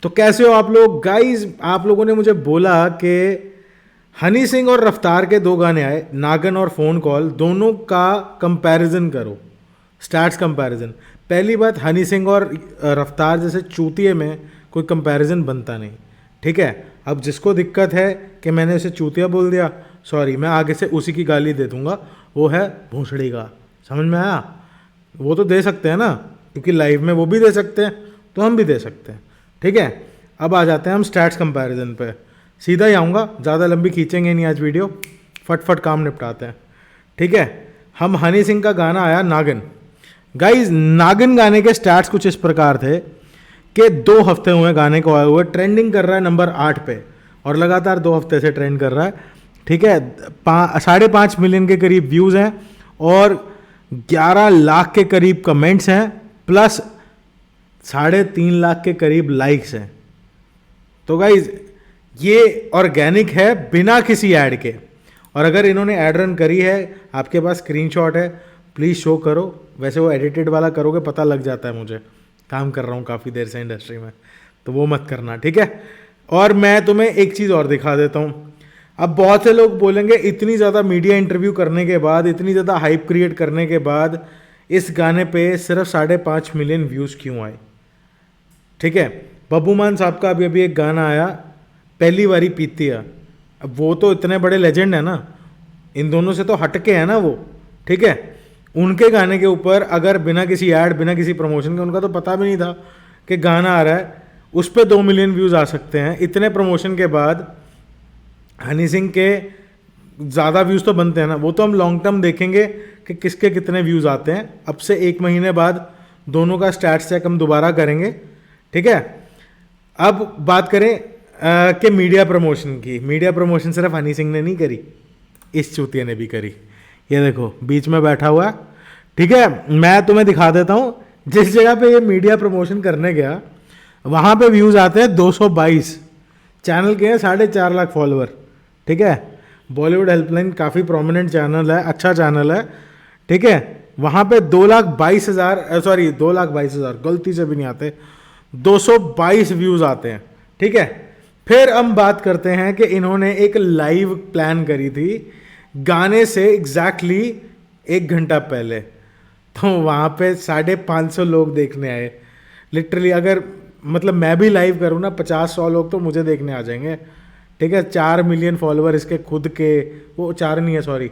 तो कैसे हो आप लोग गाइस? आप लोगों ने मुझे बोला कि हनी सिंह और रफ्तार के दो गाने आए, नागन और फोन कॉल, दोनों का कंपैरिजन करो, स्टैट्स कंपैरिजन। पहली बात, हनी सिंह और रफ्तार जैसे चूतिए में कोई कंपैरिजन बनता नहीं, ठीक है। अब जिसको दिक्कत है कि मैंने उसे चूतिया बोल दिया, सॉरी, मैं आगे से उसी की गाली दे दूंगा, वो है भोसड़ी का। समझ में आया? वो तो दे सकते हैं ना, क्योंकि लाइव में वो भी दे सकते हैं तो हम भी दे सकते हैं, ठीक है। अब आ जाते हैं हम स्टैट्स कंपैरिजन पे। सीधा ही आऊँगा, ज़्यादा लंबी खींचेंगे नहीं आज वीडियो, फटफट काम निपटाते हैं, ठीक है। हम हनी सिंह का गाना आया नागिन। गाइज, नागिन गाने के स्टैट्स कुछ इस प्रकार थे कि 2 हफ्ते हुए गाने को आए हुए, ट्रेंडिंग कर रहा है नंबर 8 पे और लगातार 2 हफ्ते से ट्रेंड कर रहा है, ठीक है। 5.5 मिलियन के करीब व्यूज़ हैं और 11 लाख के करीब कमेंट्स हैं, प्लस 3.5 लाख के करीब लाइक्स हैं। तो गाइज, ये ऑर्गेनिक है बिना किसी ऐड के। और अगर इन्होंने ऐड रन करी है, आपके पास स्क्रीनशॉट है, प्लीज़ शो करो। वैसे वो एडिटेड वाला करोगे, पता लग जाता है मुझे, काम कर रहा हूँ काफ़ी देर से इंडस्ट्री में, तो वो मत करना, ठीक है। और मैं तुम्हें एक चीज़ और दिखा देता हूँ। अब बहुत से लोग बोलेंगे, इतनी ज़्यादा मीडिया इंटरव्यू करने के बाद, इतनी ज़्यादा हाइप क्रिएट करने के बाद इस गाने पे सिर्फ 5.5 मिलियन व्यूज़ क्यों आए, ठीक है। बब्बू मान साहब का अभी एक गाना आया, पहली बारी पीतिया। अब वो तो इतने बड़े लेजेंड है ना, इन दोनों से तो हटके है ना वो, ठीक है। उनके गाने के ऊपर अगर बिना किसी ऐड, बिना किसी प्रमोशन के, उनका तो पता भी नहीं था कि गाना आ रहा है, उस पर 2 मिलियन व्यूज़ आ सकते हैं। इतने प्रमोशन के बाद हनी सिंह के ज़्यादा व्यूज़ तो बनते हैं ना, वो तो हम लॉन्ग टर्म देखेंगे कि किसके कितने व्यूज़ आते हैं। अब से 1 महीने बाद दोनों का स्टैट्स चेक हम दोबारा करेंगे, ठीक है। अब बात करें कि मीडिया प्रमोशन की। मीडिया प्रमोशन सिर्फ हनी सिंह ने नहीं करी, इस चूतिया ने भी करी। ये देखो बीच में बैठा हुआ है, ठीक है। मैं तुम्हें दिखा देता हूँ, जिस जगह पे ये मीडिया प्रमोशन करने गया वहाँ पे व्यूज़ आते हैं 222। चैनल के हैं 4.5 लाख फॉलोअर, ठीक है। बॉलीवुड हेल्पलाइन काफ़ी प्रोमिनेंट चैनल है, अच्छा चैनल है, ठीक है। वहाँ पे 2,22,000, सॉरी 2,22,000, गलती से भी नहीं आते, 222 व्यूज़ आते हैं, ठीक है। फिर हम बात करते हैं कि इन्होंने एक लाइव प्लान करी थी गाने से एग्जैक्टली 1 घंटा पहले, तो वहाँ पे 550 लोग देखने आए। लिटरली अगर मतलब मैं भी लाइव करूँ ना, 50-100 लोग तो मुझे देखने आ जाएंगे, ठीक है। 4 मिलियन फॉलोअर इसके खुद के, वो 4 नहीं है, सॉरी,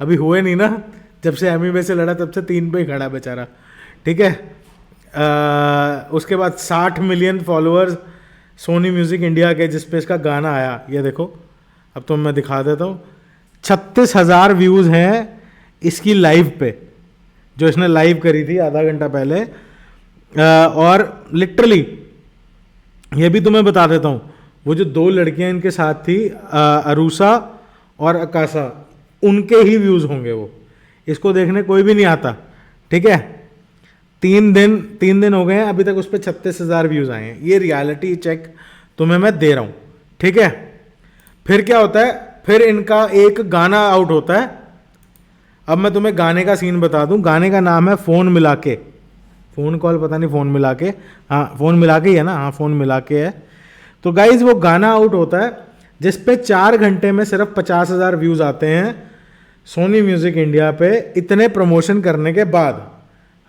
अभी हुए नहीं ना, जब से एमी से लड़ा तब से 3 पे ही खड़ा बेचारा, ठीक है। उसके बाद 60 million followers Sony music India के, जिस पे इसका गाना आया, ये देखो। अब तो मैं दिखा देता हूँ, 36,000 व्यूज़ हैं इसकी लाइव पे, जो इसने लाइव करी थी आधा घंटा पहले। और लिटरली ये भी तुम्हें बता देता हूँ, वो जो 2 लड़कियां इनके साथ थी, अरूसा और अकाशा, उनके ही व्यूज़ होंगे वो। इसको देखने कोई भी नहीं आता, ठीक है। 3 दिन हो गए हैं, अभी तक उस पर 36,000 व्यूज़ आए हैं। ये रियलिटी चेक तुम्हें मैं दे रहा हूँ, ठीक है। फिर क्या होता है, फिर इनका एक गाना आउट होता है। अब मैं तुम्हें गाने का सीन बता दूं, गाने का नाम है फ़ोन मिला के। फ़ोन कॉल पता नहीं, फ़ोन मिला के, हाँ फ़ोन मिला के ही है ना, हाँ फ़ोन मिला के है। तो गाइज वो गाना आउट होता है जिस पे 4 घंटे में सिर्फ 50,000 व्यूज़ आते हैं सोनी म्यूज़िक इंडिया पे, इतने प्रमोशन करने के बाद।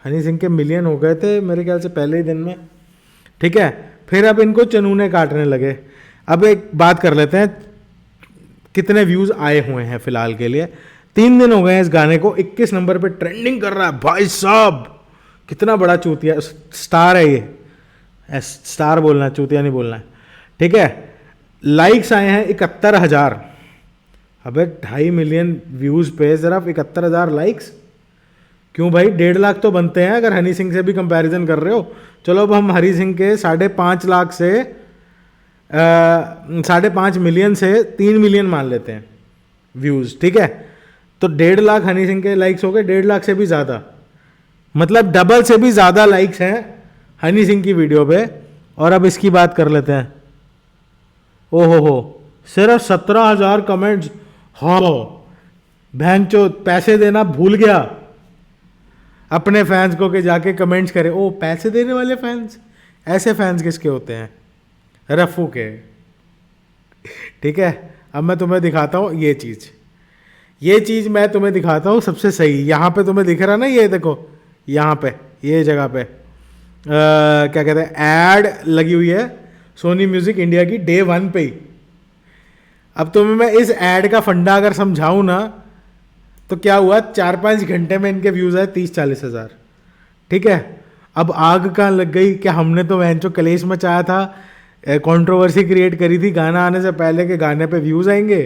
हनी सिंह के मिलियन हो गए थे मेरे ख्याल से पहले ही दिन में, ठीक है। फिर अब इनको चनूने काटने लगे। अब एक बात कर लेते हैं, कितने व्यूज़ आए हुए हैं फिलहाल के लिए। 3 दिन हो गए हैं इस गाने को, 21 नंबर पे ट्रेंडिंग कर रहा है। भाई साहब कितना बड़ा चूतिया स्टार है ये, स्टार बोलना है, चूतिया नहीं बोलना है, ठीक है। लाइक्स आए हैं 71,000। अबे 2.5 मिलियन व्यूज़ पे सिर्फ 71,000 लाइक्स, क्यों भाई? 1.5 लाख तो बनते हैं अगर हनी सिंह से भी कंपैरिजन कर रहे हो। चलो अब हम हनी सिंह के 5.5 लाख से 5.5 मिलियन से 3 मिलियन मान लेते हैं व्यूज़, ठीक है। तो 1.5 लाख हनी सिंह के लाइक्स हो गए, 1.5 लाख से भी ज़्यादा, मतलब डबल से भी ज़्यादा लाइक्स हैं हनी सिंह की वीडियो पे। और अब इसकी बात कर लेते हैं। ओहो, सिर्फ 17,000 कमेंट्स। हाँ, बहनचोद पैसे देना भूल गया अपने फैंस को कि जाके कमेंट्स करे। ओ पैसे देने वाले फैंस, ऐसे फैंस किसके होते हैं? रफू के। ठीक है, अब मैं तुम्हें दिखाता हूँ ये चीज़ मैं तुम्हें दिखाता हूँ सबसे सही। यहाँ पे तुम्हें दिख रहा ना, ये देखो यहाँ पे ये जगह पे क्या कहते हैं, एड लगी हुई है सोनी म्यूजिक इंडिया की डे 1 पे ही। अब तुम्हें मैं इस एड का फंडा अगर समझाऊं ना, तो क्या हुआ, 4-5 घंटे में इनके व्यूज आए 30-40 हज़ार। ठीक है, अब आग कहाँ लग गई कि हमने तो वैंचो कलेश मचाया था, कंट्रोवर्सी क्रिएट करी थी गाना आने से पहले के गाने पे व्यूज़ आएंगे।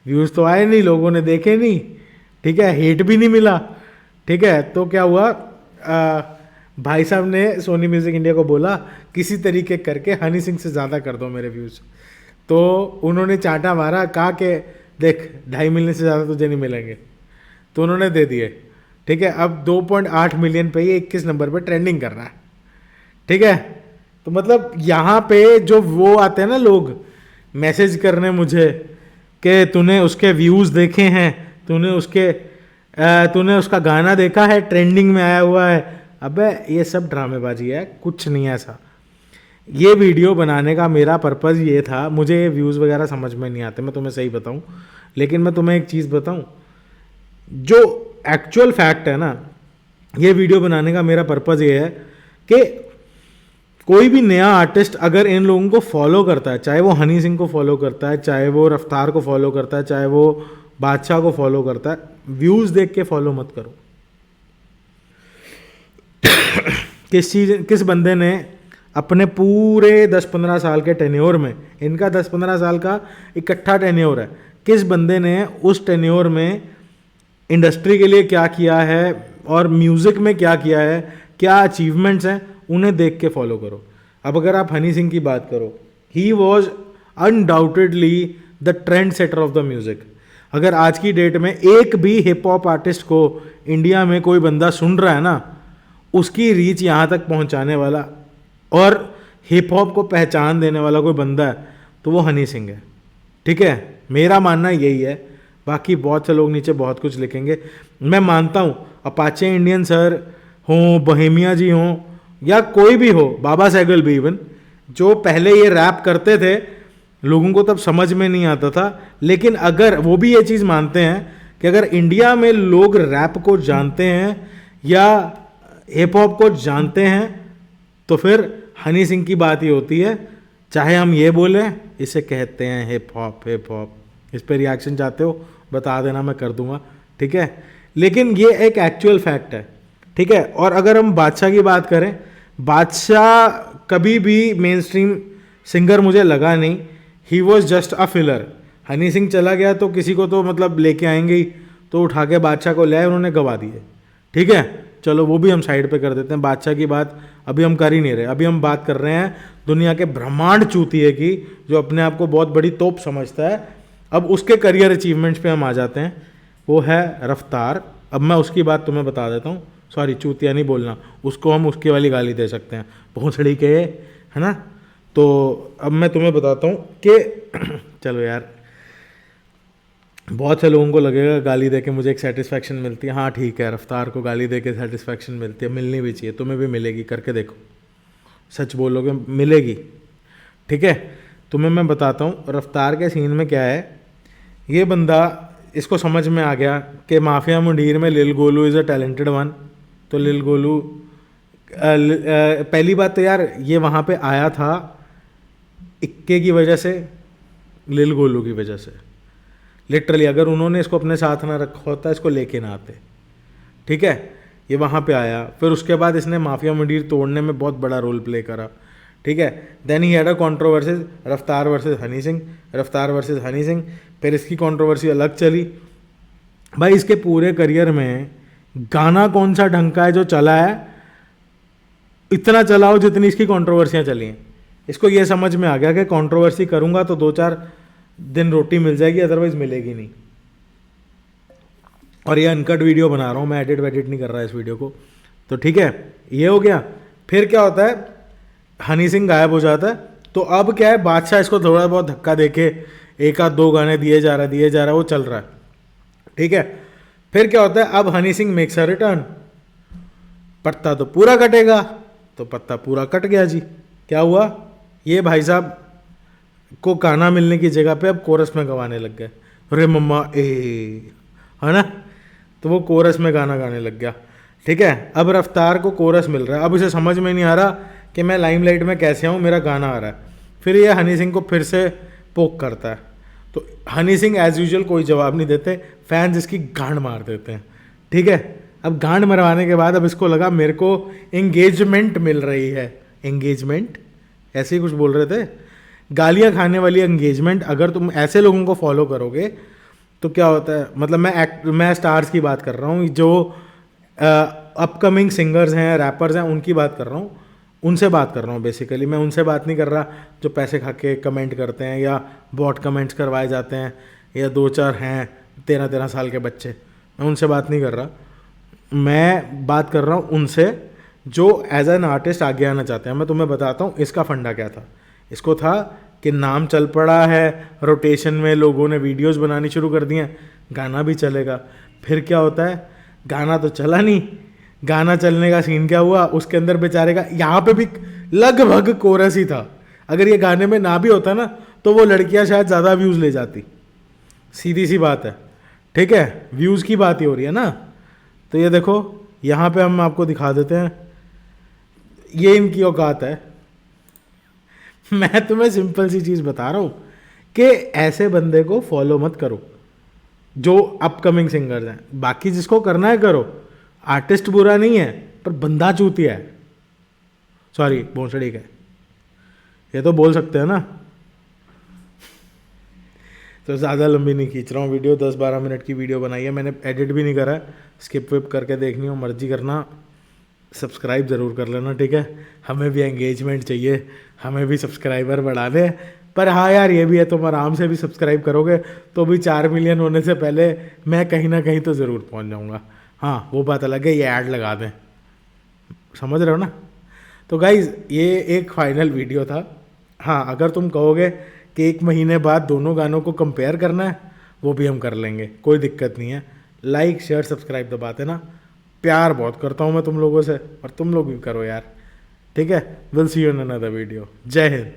व्यूज़ तो आए नहीं, लोगों ने देखे नहीं। ठीक है, हेट भी नहीं मिला। ठीक है, तो क्या हुआ, भाई साहब ने सोनी म्यूज़िक इंडिया को बोला किसी तरीके करके हनी सिंह से ज़्यादा कर दो मेरे व्यूज़। तो उन्होंने चांटा मारा, कहा कि देख 2.5 मिलियन से ज़्यादा तुझे नहीं मिलेंगे, तो उन्होंने दे दिए। ठीक है, अब 2.8 मिलियन पे ये 21 नंबर पे ट्रेंडिंग कर रहा है। ठीक है, तो मतलब यहाँ पे जो वो आते हैं ना लोग मैसेज करने मुझे कि तूने उसके व्यूज़ देखे हैं, तूने उसका गाना देखा है, ट्रेंडिंग में आया हुआ है। अबे ये सब ड्रामेबाजी है, कुछ नहीं है ऐसा। ये वीडियो बनाने का मेरा पर्पज़ ये था, मुझे व्यूज़ वगैरह समझ में नहीं आते, मैं तुम्हें सही बताऊं। लेकिन मैं तुम्हें एक चीज़ बताऊं, जो एक्चुअल फैक्ट है ना, ये वीडियो बनाने का मेरा पर्पज़ ये है कि कोई भी नया आर्टिस्ट अगर इन लोगों को फॉलो करता है, चाहे वो हनी सिंह को फॉलो करता है, चाहे वो रफ्तार को फॉलो करता है, चाहे वो बादशाह को फॉलो करता है, व्यूज़ देख के फॉलो मत करो। किस बंदे ने अपने पूरे 10-15 साल के टेन्योर में, इनका 10-15 साल का इकट्ठा टेन्योर है, किस बंदे ने उस टेन्योर में इंडस्ट्री के लिए क्या किया है और म्यूज़िक में क्या किया है, क्या अचीवमेंट्स हैं, उन्हें देख के फॉलो करो। अब अगर आप हनी सिंह की बात करो, he was undoubtedly the trend setter of the music. अगर आज की डेट में एक भी हिप हॉप आर्टिस्ट को इंडिया में कोई बंदा सुन रहा है ना, उसकी रीच यहाँ तक पहुँचाने वाला और हिप हॉप को पहचान देने वाला कोई बंदा है तो वो हनी सिंह है। ठीक है, मेरा मानना यही है। बाकी बहुत से लोग नीचे बहुत कुछ लिखेंगे, मैं मानता हूँ अपाचे इंडियन सर हों, बहेमिया जी हों, या कोई भी हो, बाबा सहगल भी इवन, जो पहले ये रैप करते थे, लोगों को तब समझ में नहीं आता था, लेकिन अगर वो भी ये चीज़ मानते हैं कि अगर इंडिया में लोग रैप को जानते हैं या हिप हॉप को जानते हैं तो फिर हनी सिंह की बात ही होती है। चाहे हम ये बोलें इसे कहते हैं हिप हॉप। इस पर रिएक्शन चाहते हो बता देना, मैं कर दूंगा। ठीक है, लेकिन ये एक एक्चुअल फैक्ट है। ठीक है, और अगर हम बादशाह की बात करें, बादशाह कभी भी मेन स्ट्रीम सिंगर मुझे लगा नहीं, he was just a filler. Honey Singh चला गया तो किसी को तो मतलब लेके आएंगे ही, तो उठा के बादशाह को ले आए, उन्होंने गवा दिए। ठीक है, चलो वो भी हम साइड पे कर देते हैं, बादशाह की बात अभी हम कर ही नहीं रहे। अभी हम बात कर रहे हैं दुनिया के ब्रह्मांड चूतिए की, जो अपने आप को बहुत बड़ी तोप समझता है। अब उसके करियर अचीवमेंट्स पे हम आ जाते हैं, वो है रफ्तार। अब मैं उसकी बात तुम्हें बता देता हूँ, सॉरी चूतिया नहीं बोलना, उसको हम उसकी वाली गाली दे सकते हैं, भोंसड़ी के, है ना। तो अब मैं तुम्हें बताता हूँ कि चलो यार, बहुत से लोगों को लगेगा गाली दे के मुझे एक सेटिस्फैक्शन मिलती है। हाँ ठीक है, रफ्तार को गाली दे के सेटिस्फैक्शन मिलती है, मिलनी भी चाहिए, तुम्हें भी मिलेगी, करके देखो, सच बोलोगे मिलेगी। ठीक है, तुम्हें मैं बताता हूँ रफ्तार के सीन में क्या है। ये बंदा, इसको समझ में आ गया कि माफिया मुंडीर में लिल Golu is a talented one. तो लिल गोलू पहली बात तो यार ये वहाँ पे आया था इक्के की वजह से, लिल गोलू की वजह से। लिटरली अगर उन्होंने इसको अपने साथ ना रखा होता, इसको लेके ना आते। ठीक है, ये वहाँ पे आया, फिर उसके बाद इसने माफिया मुंडीर तोड़ने में बहुत बड़ा रोल प्ले करा। ठीक है, then he had a controversies, Raftaar versus Honey Singh, Raftaar versus Honey Singh, फिर इसकी कंट्रोवर्सी अलग चली। भाई इसके पूरे करियर में गाना कौन सा ढंग का है जो चला है, इतना चलाओ जितनी इसकी कंट्रोवर्सियाँ चली हैं। इसको ये समझ में आ गया कि कंट्रोवर्सी करूँगा तो 2-4 दिन रोटी मिल जाएगी, अदरवाइज मिलेगी नहीं। और ये अनकट वीडियो बना रहा हूँ मैं, एडिट वेडिट नहीं कर रहा इस वीडियो को। तो ठीक है, ये हो गया। फिर क्या होता है, हनी सिंह गायब हो जाता है, तो अब क्या है, बादशाह इसको थोड़ा बहुत धक्का देके 1-2 गाने दिए जा रहा है, वो चल रहा है। ठीक है, फिर क्या होता है, अब Honey Singh makes a return. पत्ता तो पूरा कटेगा, तो पत्ता पूरा कट गया जी। क्या हुआ, ये भाई साहब को गाना मिलने की जगह पे अब कोरस में गवाने लग गए, अरे मम्मा ए, है ना, तो वो कोरस में गाना गाने लग गया। ठीक है, अब रफ्तार को कोरस मिल रहा है, अब उसे समझ में नहीं आ रहा कि मैं लाइमलाइट में कैसे आऊँ, मेरा गाना आ रहा है। फिर ये हनी सिंह को फिर से पोक करता है, तो हनी सिंह एज यूजुअल कोई जवाब नहीं देते, फैंस इसकी गांड मार देते हैं। ठीक है, अब गांड मरवाने के बाद अब इसको लगा मेरे को एंगेजमेंट मिल रही है, एंगेजमेंट ऐसे ही कुछ बोल रहे थे, गालियां खाने वाली एंगेजमेंट। अगर तुम ऐसे लोगों को फॉलो करोगे तो क्या होता है, मतलब मैं स्टार्स की बात कर रहा हूँ, जो अपकमिंग सिंगर्स हैं, रैपर्स हैं, उनकी बात कर रहा हूँ, उनसे बात कर रहा हूँ बेसिकली। मैं उनसे बात नहीं कर रहा जो पैसे खा के कमेंट करते हैं या बॉट कमेंट्स करवाए जाते हैं, या 2-4 हैं 13-13 साल के बच्चे, मैं उनसे बात नहीं कर रहा। मैं बात कर रहा हूँ उनसे जो एज एन आर्टिस्ट आगे आना चाहते हैं। मैं तुम्हें बताता हूँ इसका फंडा क्या था। इसको था कि नाम चल पड़ा है, रोटेशन में लोगों ने वीडियोस बनानी शुरू कर दी हैं, गाना भी चलेगा। फिर क्या होता है, गाना तो चला नहीं, गाना चलने का सीन क्या हुआ, उसके अंदर बेचारे का यहाँ पे भी लगभग कोरस ही था। अगर ये गाने में ना भी होता ना तो वो लड़कियां शायद ज़्यादा व्यूज़ ले जाती, सीधी सी बात है। ठीक है, व्यूज़ की बात ही हो रही है ना। तो ये देखो यहाँ पे हम आपको दिखा देते हैं, ये इनकी औकात है। मैं तुम्हें सिंपल सी चीज़ बता रहा हूँ कि ऐसे बंदे को फॉलो मत करो जो अपकमिंग सिंगर्स हैं। बाकी जिसको करना है करो, आर्टिस्ट बुरा नहीं है पर बंदा चूतिया है, सॉरी भोंसड़ी का, ये तो बोल सकते हैं ना। तो ज़्यादा लंबी नहीं खींच रहा हूँ वीडियो, 10-12 मिनट की वीडियो बनाई है मैंने, एडिट भी नहीं करा है, स्किप विप करके देखनी हो मर्जी करना, सब्सक्राइब ज़रूर कर लेना। ठीक है, हमें भी एंगेजमेंट चाहिए, हमें भी सब्सक्राइबर बढ़ाने। पर हाँ यार ये भी है, तुम आराम से भी सब्सक्राइब करोगे तो भी 4 मिलियन होने से पहले मैं कहीं ना कहीं तो ज़रूर पहुँच जाऊँगा। हाँ वो बात अलग है, ये ऐड लगा दें, समझ रहे हो ना। तो गाइज़ ये एक फाइनल वीडियो था। हाँ अगर तुम कहोगे कि 1 महीने बाद दोनों गानों को कंपेयर करना है, वो भी हम कर लेंगे, कोई दिक्कत नहीं है। लाइक शेयर सब्सक्राइब दबा देना, प्यार बहुत करता हूँ मैं तुम लोगों से, और तुम लोग भी करो यार। ठीक है, will see you in another video. जय हिंद।